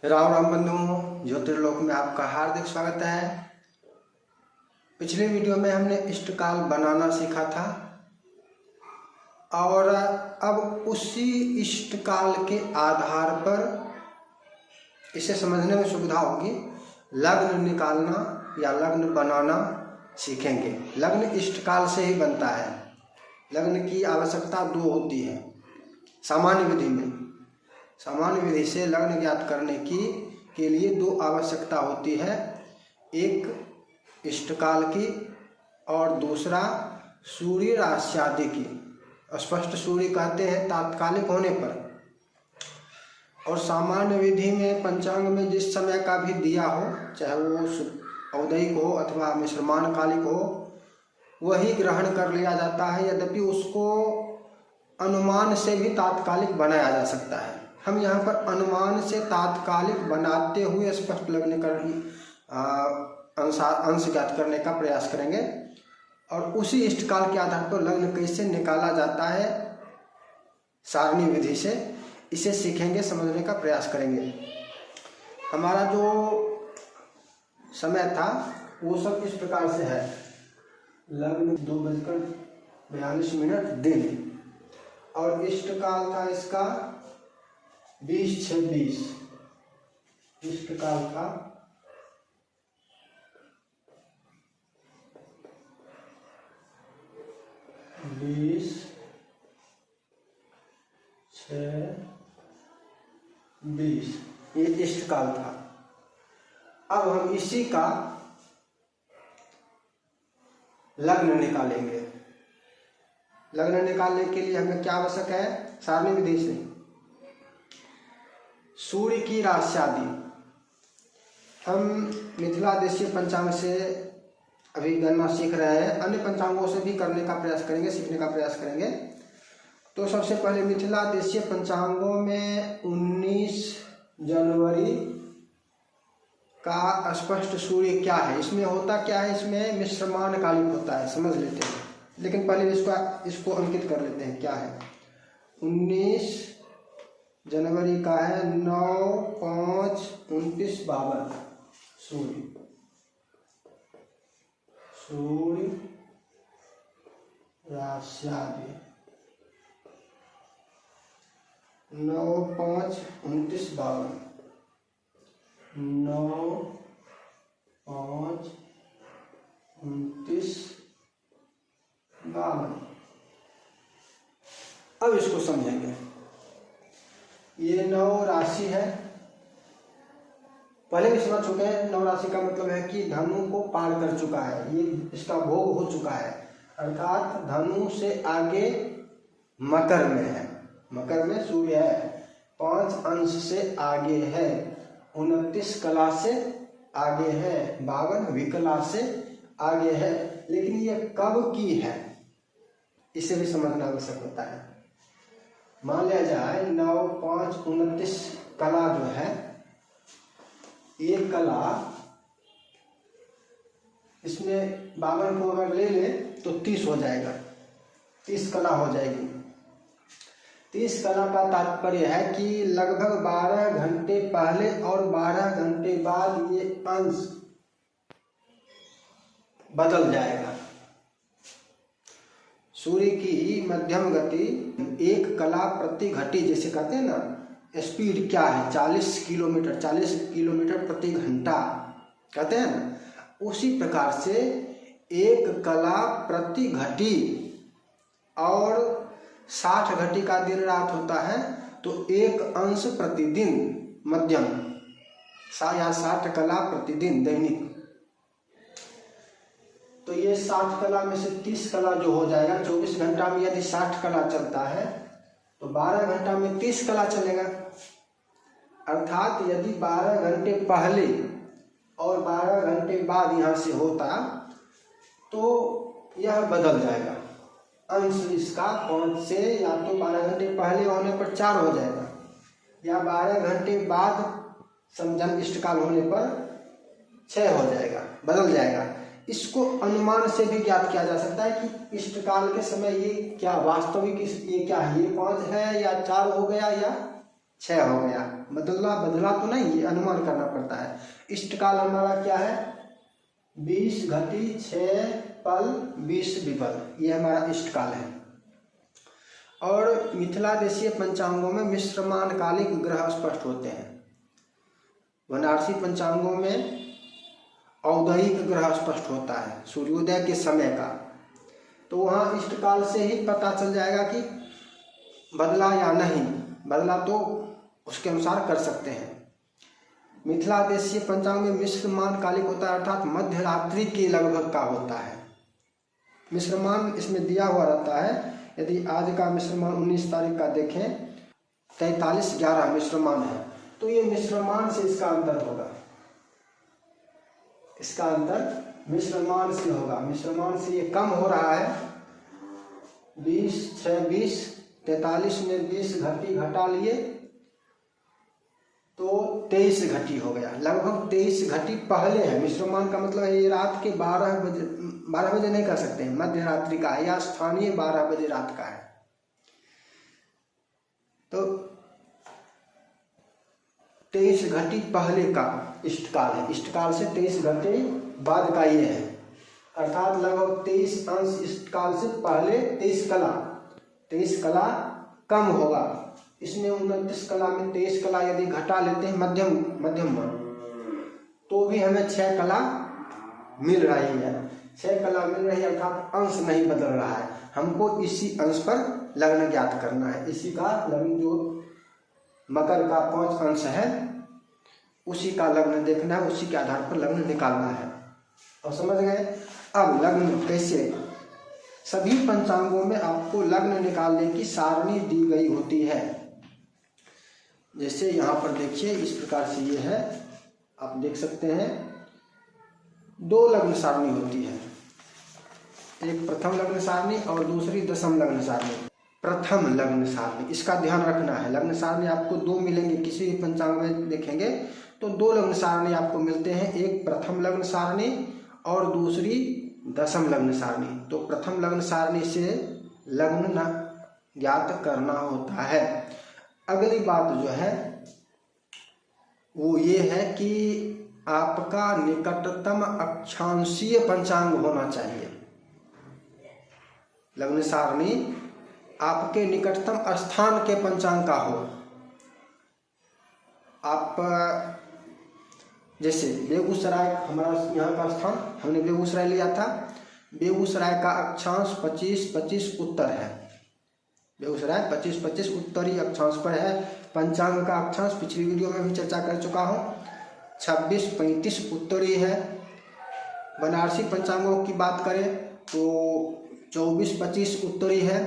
राम राम बंधुओं, ज्योतिर्लोक में आपका हार्दिक स्वागत है। पिछले वीडियो में हमने इष्टकाल बनाना सीखा था और अब उसी इष्टकाल के आधार पर इसे समझने में सुविधा होगी, लग्न निकालना या लग्न बनाना सीखेंगे। लग्न इष्टकाल से ही बनता है। लग्न की आवश्यकता दो होती है सामान्य विधि में। सामान्य विधि से लग्न ज्ञात करने के लिए दो आवश्यकता होती है, एक इष्टकाल की और दूसरा सूर्य राशि आदि की। स्पष्ट सूर्य कहते हैं तात्कालिक होने पर। और सामान्य विधि में पंचांग में जिस समय का भी दिया हो, चाहे वो औदयिक हो अथवा मिश्रमान कालिक हो, वही ग्रहण कर लिया जाता है। यद्यपि उसको अनुमान से भी तात्कालिक बनाया जा सकता है। हम यहाँ पर अनुमान से तात्कालिक बनाते हुए स्पष्ट लग्न अंश ज्ञात करने का प्रयास करेंगे और उसी इष्टकाल के आधार पर लग्न कैसे निकाला जाता है सारणी विधि से, इसे सीखेंगे, समझने का प्रयास करेंगे। हमारा जो समय था वो सब इस प्रकार से है। लग्न 2:42 दिन और इष्टकाल था इसका 20-26। इष्टकाल था 20-6-20, ये इष्टकाल था। अब हम इसी का लग्न निकालेंगे। लग्न निकालने के लिए हमें क्या आवश्यक है? सारणी विधि से सूर्य की राशि आदि। हम मिथिला देशीय पंचांग से अभी गणना सीख रहे हैं, अन्य पंचांगों से भी करने का प्रयास करेंगे, सीखने का प्रयास करेंगे। तो सबसे पहले मिथिला देशीय पंचांगों में 19 जनवरी का स्पष्ट सूर्य क्या है, इसमें होता क्या है, इसमें मिश्रमान कालिक होता है, समझ लेते हैं। लेकिन पहले इसको अंकित कर लेते हैं क्या है। 19 जनवरी का है 9-5-29-52 सूर्य राशि आदि 9-5-29-52 9-5-29-52। अब इसको समझेंगे। ये 9 राशि है, पहले भी समझ चुके हैं। 9 राशि का मतलब है कि धनु को पार कर चुका है, ये इसका भोग हो चुका है, अर्थात धनु से आगे मकर में है। मकर में सूर्य है, 5 अंश से आगे है, 29 कला से आगे है, 52 विकला से आगे है। लेकिन ये कब की है इसे भी समझना आवश्यक होता है। मान लिया जाए 9-5-29 कला जो है, ये कला, इसमें 52 को अगर ले ले तो 30 हो जाएगा, 30 कला हो जाएगी। 30 कला का तात्पर्य है कि लगभग 12 घंटे पहले और 12 घंटे बाद ये अंश बदल जाएगा। सूर्य की मध्यम गति 1 कला प्रति घटी, जैसे कहते हैं ना, स्पीड क्या है, 40 किलोमीटर प्रति घंटा कहते हैं ना, उसी प्रकार से 1 कला प्रति घटी और 60 घटी का दिन रात होता है, तो 1 अंश प्रतिदिन मध्यम या 60 कला प्रतिदिन दैनिक। तो ये 60 कला में से 30 कला जो हो जाएगा, 24 घंटा में यदि 60 कला चलता है तो 12 घंटा में 30 कला चलेगा। अर्थात यदि 12 घंटे पहले और 12 घंटे बाद यहाँ से होता तो यह बदल जाएगा। अंश इसका 5 से, या तो 12 घंटे पहले होने पर 4 हो जाएगा, या 12 घंटे बाद समझन इष्टकाल होने पर 6 हो जाएगा, बदल जाएगा। इसको अनुमान से भी ज्ञात किया जा सकता है कि इष्टकाल के समय ये क्या वास्तविक ये क्या है, ये 5 है या 4 हो गया या 6 हो गया। बदला तो नहीं, ये अनुमान करना पड़ता है। इष्टकाल हमारा क्या है? 20 घटी 6 पल 20 विपल, ये हमारा इष्टकाल है। और मिथिला देशीय पंचांगों में मिश्रमान कालिक ग्रह स्पष्ट होते हैं। बनारसी पंचांगों में औदयिक ग्रह स्पष्ट होता है सूर्योदय के समय का, तो वहाँ इष्टकाल से ही पता चल जाएगा कि बदला या नहीं। बदला तो उसके अनुसार कर सकते हैं। मिथिला देशीय पंचांग में मिश्रमान कालिक होता है, अर्थात मध्य रात्रि के लगभग का होता है। मिश्रमान इसमें दिया हुआ रहता है। यदि आज का मिश्रमान 19 तारीख का देखें, 43:11 मिश्रमान है, तो ये मिश्रमान से इसका अंतर होगा। इसका अंतर मिश्रमान से होगा। मिश्रमान से ये कम हो रहा है। 20 6 20, 43 में 20 घटी घटा लिए तो 23 घटी हो गया। लगभग 23 घटी पहले है। मिश्रमान का मतलब है ये रात के 12 बजे नहीं कर सकते हैं, मध्य रात्रि का है या स्थानीय 12 बजे रात का है। तो 23 घटी पहले का इष्टकाल है। इष्टकाल से 23 घटी बाद का ये है, अर्थात लगभग 23 अंश इष्टकाल से पहले 23 कला कम होगा। इसमें 29 कला में 23 कला यदि घटा लेते हैं मध्यम तो भी हमें 6 कला मिल रही है। 6 कला मिल रही है, अर्थात अंश नहीं बदल रहा है। हमको इसी अंश पर लग्न ज्ञात करना है। इसी का लग्न जो मकर का 5 अंश है उसी का लग्न देखना है, उसी के आधार पर लग्न निकालना है। और समझ गए? अब लग्न कैसे? सभी पंचांगों में आपको लग्न निकालने की सारणी दी गई होती है। जैसे यहाँ पर देखिए, इस प्रकार से ये है, आप देख सकते हैं 2 लग्न सारणी होती है। एक प्रथम लग्न सारणी और दूसरी दशम लग्न सारणी। प्रथम लग्न सारणी, इसका ध्यान रखना है। लग्न सारणी आपको 2 मिलेंगे, किसी भी पंचांग में देखेंगे तो 2 लग्न सारणी आपको मिलते हैं। एक प्रथम लग्न सारणी और दूसरी दशम लग्न सारणी। तो प्रथम लग्न सारणी से लग्न ज्ञात करना होता है। अगली बात जो है वो ये है कि आपका निकटतम अक्षांशीय पंचांग होना चाहिए। लग्न सारणी आपके निकटतम स्थान के पंचांग का हो। आप जैसे बेगूसराय हमारा यहाँ का स्थान, हमने बेगूसराय लिया था। बेगूसराय का अक्षांश 25-25 उत्तर है। बेगूसराय 25-25 उत्तरी अक्षांश पर है। पंचांग का अक्षांश पिछली वीडियो में भी चर्चा कर चुका हूँ, 26-35 उत्तरी है। बनारसी पंचांगों की बात करें तो 24-25 उत्तरी है।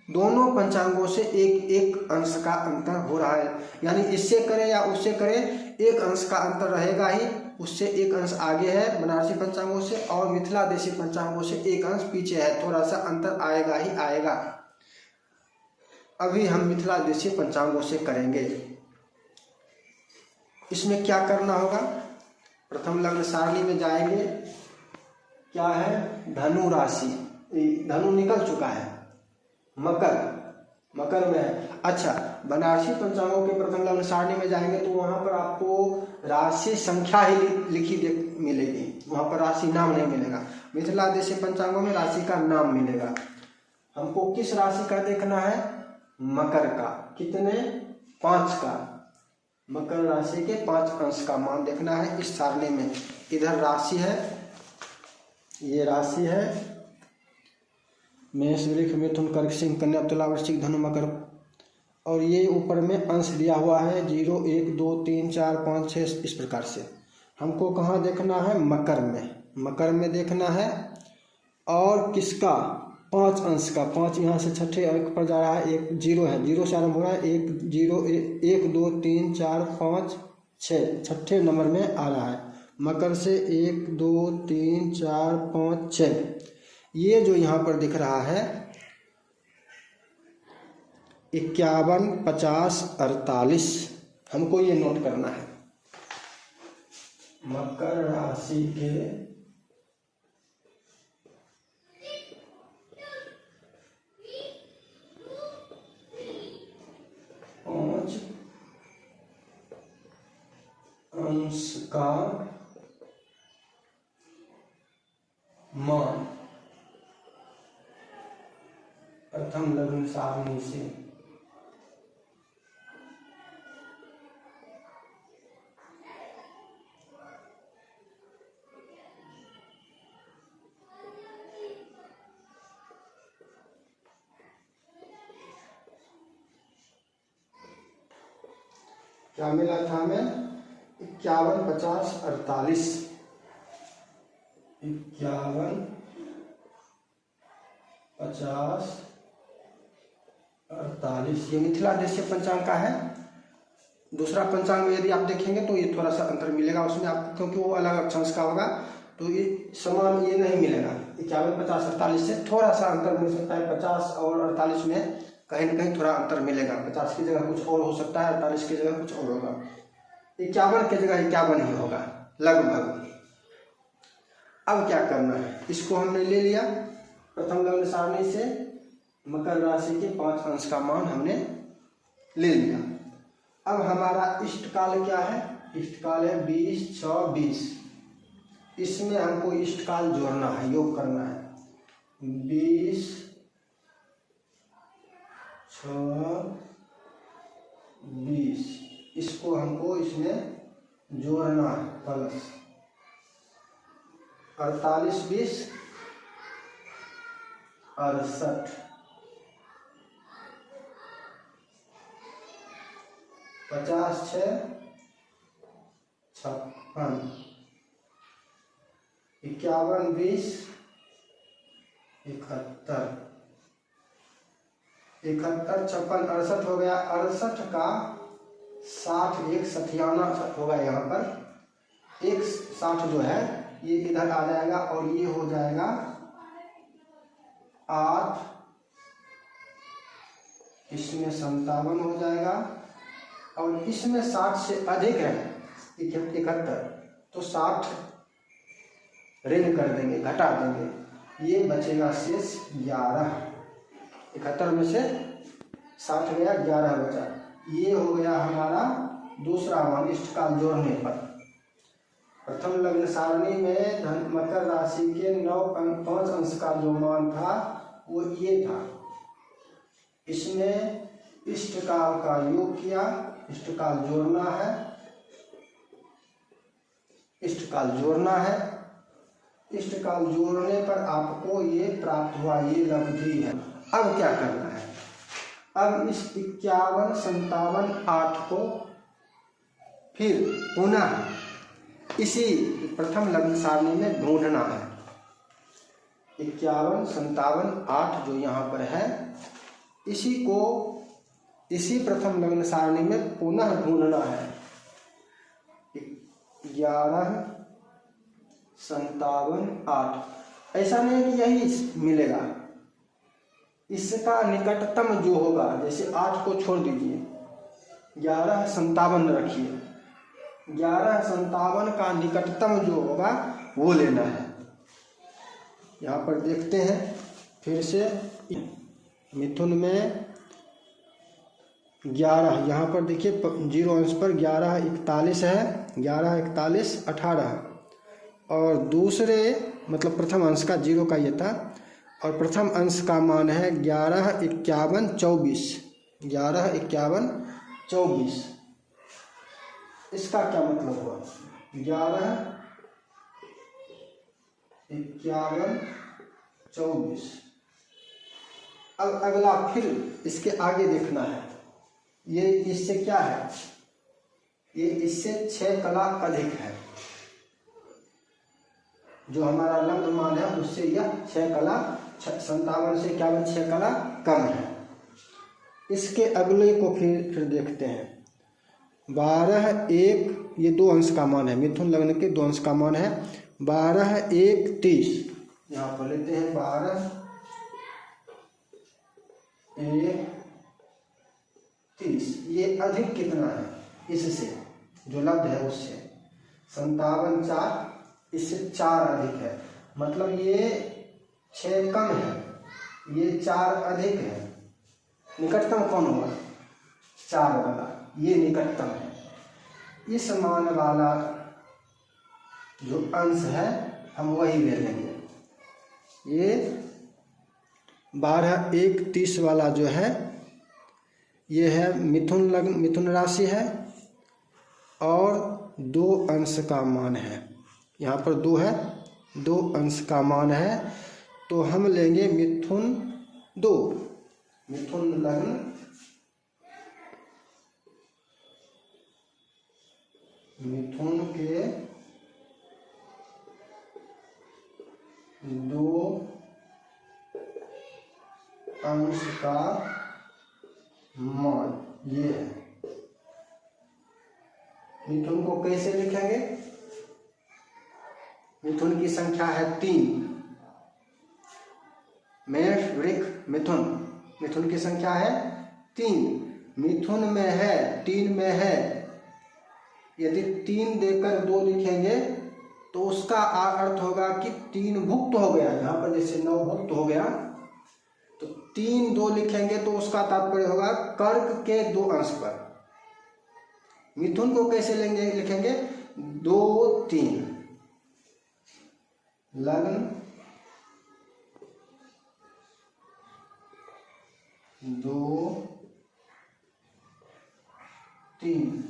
दोनों पंचांगों से एक अंश का अंतर हो रहा है, यानी इससे करें या उससे करें एक अंश का अंतर रहेगा ही। उससे एक अंश आगे है बनारसी पंचांगों से, और मिथिला देशी पंचांगों से एक अंश पीछे है। थोड़ा सा अंतर आएगा ही आएगा। अभी हम मिथिला देशी पंचांगों से करेंगे। इसमें क्या करना होगा? प्रथम लग्न सारणी में जाएंगे, क्या है? धनु राशि, धनु निकल चुका है, मकर में है। अच्छा, बनारसी पंचांगों के प्रथम लग्न सारणी में जाएंगे तो वहां पर आपको राशि संख्या ही लिखी मिलेगी, वहां पर राशि नाम नहीं मिलेगा। मिथिला देशी पंचांगों में राशि का नाम मिलेगा। हमको किस राशि का देखना है? मकर का। कितने? 5 का। मकर राशि के 5 अंश का मान देखना है इस सारणी में। इधर राशि है, ये राशि है मेष वृष मिथुन कर्क सिंह कन्या तुला वृश्चिक धनु मकर, और ये ऊपर में अंश दिया हुआ है 0 1 2 3 4 5 6 इस प्रकार से। हमको कहाँ देखना है? मकर में देखना है। और किसका? 5 अंश का। 5 यहाँ से छठे अंक पर जा रहा है, एक 0 है, 0 से आरम्भ हो रहा है। 1 0 1 2 3 4 5 6 छठे नंबर में आ रहा है। मकर से 1 2 3 4 5 6। ये जो यहाँ पर दिख रहा है 51 50 48, हमको ये नोट करना है। मकर राशि के 5 अंश का मान प्रथम लग्न सारणी से क्या मिला था हमें? 51, 50, 48। 51, 50, 48 ये मिथिला देशीय पंचांग का है। दूसरा पंचांग में यदि आप देखेंगे तो ये थोड़ा सा अंतर मिलेगा उसमें आपको, क्योंकि वो अलग अक्षांश का होगा तो ये समान ये नहीं मिलेगा। 51, 50, 48 से थोड़ा सा अंतर मिल सकता है। 50 और 48 में कहीं न कहीं थोड़ा अंतर मिलेगा। 50 की जगह कुछ और हो सकता है, 48 की जगह कुछ और होगा। 51 की जगह 51 ही होगा लगभग। अब क्या करना है, इसको हमने ले लिया प्रथम लग्न सारणी से, मकर राशि के 5 अंश का मान हमने ले लिया। अब हमारा इष्टकाल क्या है? इष्टकाल है 20, 6, 20। इसमें हमको इष्टकाल जोड़ना है, योग करना है। 20, 6, 20 इसको हमको इसमें जोड़ना है प्लस 48, 20, 68, 50, 6, 56, 51, 20, 71, 71, 56, 68 हो गया। 68 का 60 एक सठियाना होगा यहाँ पर। एक 60 जो है ये इधर आ जाएगा और ये हो जाएगा 8, इसमें 57 हो जाएगा और इसमें 60 से अधिक है 71 तो 60 ऋण कर देंगे, घटा देंगे, ये बचेगा शेष 11। 71 में से 60 गया, 11 बचा। ये हो गया हमारा दूसरा मान इष्टकाल जोड़ने पर। प्रथम लग्न सारणी में धन मकर राशि के 5 अंश का जो मान था वो ये था। इसमें इष्टकाल का योग किया, इष्टकाल जोड़ना है, इष्टकाल जोड़ना है। इष्टकाल जोड़ने पर आपको ये प्राप्त हुआ, ये लब्धि है। अब क्या करना है? अब इस 51, 57, 8 को फिर पुनः इसी प्रथम लग्न सारणी में ढूंढना है। 51, 57, 8 जो यहाँ पर है, इसी को इसी प्रथम लग्न सारणी में पुनः ढूंढना है। 11, 57, 8 ऐसा नहीं कि यही मिलेगा, इसका निकटतम जो होगा, जैसे 8 को छोड़ दीजिए, 11, 57 रखिए, 11, 57 का निकटतम जो होगा वो लेना है। यहाँ पर देखते हैं फिर से, मिथुन में 11, यहाँ पर देखिए 0 अंश पर 11, 41 है, 11, 41, 18 और दूसरे मतलब प्रथम अंश का 0 का ये था और प्रथम अंश का मान है 11, 51, 24। 11, 51, 24 इसका क्या मतलब हुआ? 11, 51, 24। अब अगला फिर इसके आगे देखना है, ये इससे क्या है? ये इससे 6 कला अधिक है। जो हमारा लग्न मान है उससे यह 6 कला, 57 से 51 6 कला कम है। इसके अगले को फिर देखते हैं। 12, 1 ये 2 अंश का मान है, मिथुन लग्न के 2 अंश का मान है। 12, 1, 30 यहाँ पर लेते हैं। 12, 1, 30 ये अधिक कितना है? इससे जो लब्ध है उससे 57, 4 इससे 4 अधिक है, मतलब ये 6 कम है, ये 4 अधिक है। निकटतम कौन होगा? 4 वाला, ये निकटतम है। इस मान वाला जो अंश है हम वही ले लेंगे। ये 12 1 30 वाला जो है ये है मिथुन लग्न, मिथुन राशि है और 2 अंश का मान है। यहाँ पर 2 है, 2 अंश का मान है, तो हम लेंगे मिथुन 2, मिथुन लग्न, मिथुन के 2 अंश का मान ये है। मिथुन को कैसे लिखेंगे? मिथुन की संख्या है 3, मेष वृक मिथुन, मिथुन की संख्या है 3, मिथुन में है 3 में है, यदि 3 देकर 2 लिखेंगे तो उसका अर्थ होगा कि 3 भुक्त हो गया। यहाँ पर जैसे 9 भुक्त हो गया तो 3 2 लिखेंगे तो उसका तात्पर्य होगा कर्क के 2 अंश पर। मिथुन को कैसे लेंगे, लिखेंगे 2 3, लग्न 2 3,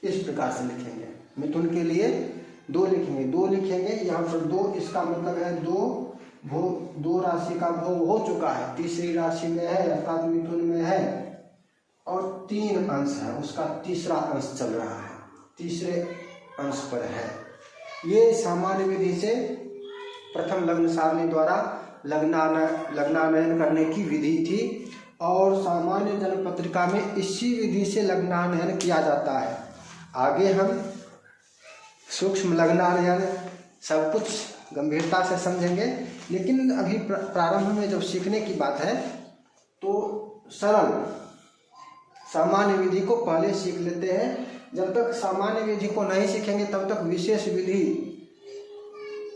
इस प्रकार से लिखेंगे। मिथुन के लिए 2 लिखेंगे, 2 लिखेंगे, यहाँ पर 2 इसका मतलब है 2 राशि का भोग हो चुका है, तीसरी राशि में है अर्थात मिथुन में है और 3 अंश है, उसका तीसरा अंश चल रहा है, तीसरे अंश पर है। ये सामान्य विधि से प्रथम लग्न सारणी द्वारा लग्नानयन करने की विधि थी और सामान्य जन्म पत्रिका में इसी विधि से लग्नानयन किया जाता है। आगे हम सूक्ष्म लग्नानयन सब कुछ गंभीरता से समझेंगे, लेकिन अभी प्रारंभ में जब सीखने की बात है तो सरल सामान्य विधि को पहले सीख लेते हैं। जब तक सामान्य विधि को नहीं सीखेंगे तब तक विशेष विधि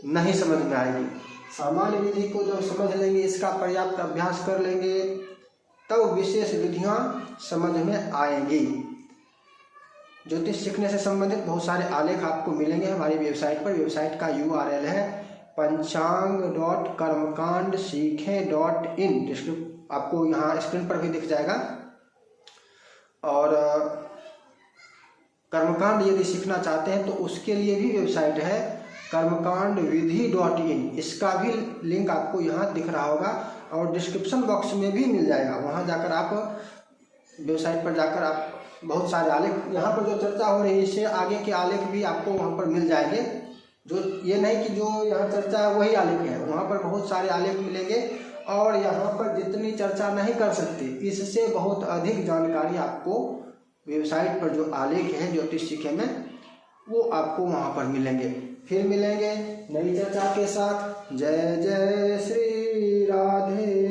नहीं समझ में आएगी। सामान्य विधि को जब समझ लेंगे, इसका पर्याप्त अभ्यास कर लेंगे, तब विशेष विधियां समझ में आएंगी। ज्योतिष सीखने से संबंधित बहुत सारे आलेख आपको मिलेंगे हमारी वेबसाइट पर। वेबसाइट का URL है panchang.कर्मकांडसीखें.in, आपको यहाँ स्क्रीन पर भी दिख जाएगा। और कर्मकांड यदि सीखना चाहते हैं तो उसके लिए भी वेबसाइट है कर्मकांडविधि.in, इसका भी लिंक आपको यहाँ दिख रहा होगा और डिस्क्रिप्शन बॉक्स में भी मिल जाएगा। वहाँ जाकर आप वेबसाइट पर जाकर आप बहुत सारे आलेख, यहाँ पर जो चर्चा हो रही है इससे आगे के आलेख भी आपको वहाँ पर मिल जाएंगे। जो ये नहीं कि जो यहाँ चर्चा है वही आलेख है, वहाँ पर बहुत सारे आलेख मिलेंगे और यहाँ पर जितनी चर्चा नहीं कर सकते इससे बहुत अधिक जानकारी आपको वेबसाइट पर जो आलेख हैं ज्योतिष सीखे में वो आपको वहाँ पर मिलेंगे। फिर मिलेंगे नई चर्चा के साथ। जय जय श्री राधे।